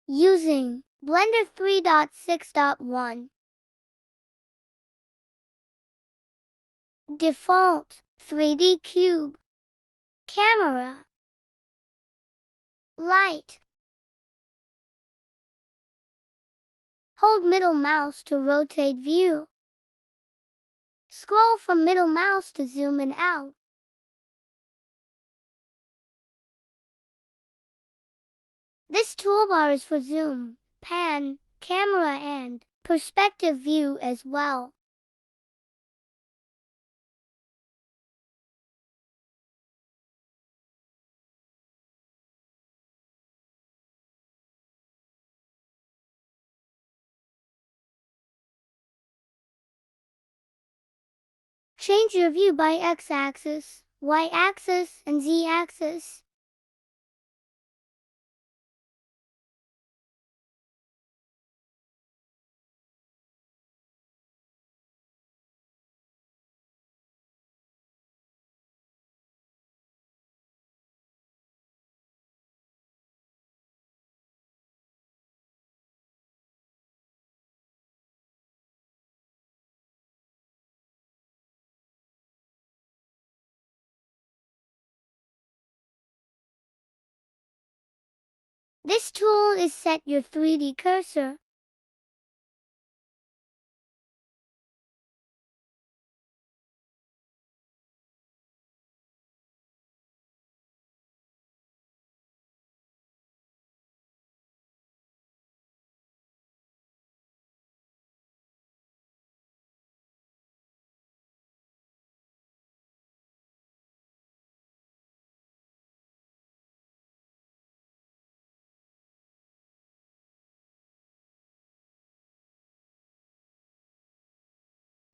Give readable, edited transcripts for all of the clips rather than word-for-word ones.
Using Blender 3.6.1. Default 3D Cube. Camera. Light. Hold middle mouse to rotate view. Scroll from middle mouse to zoom in out. This toolbar is for zoom, pan, camera and perspective view as well. Change your view by x-axis, y-axis, and z-axis. This tool is set your 3D cursor.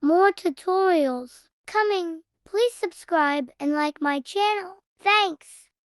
More tutorials coming. Please subscribe and like my channel. Thanks.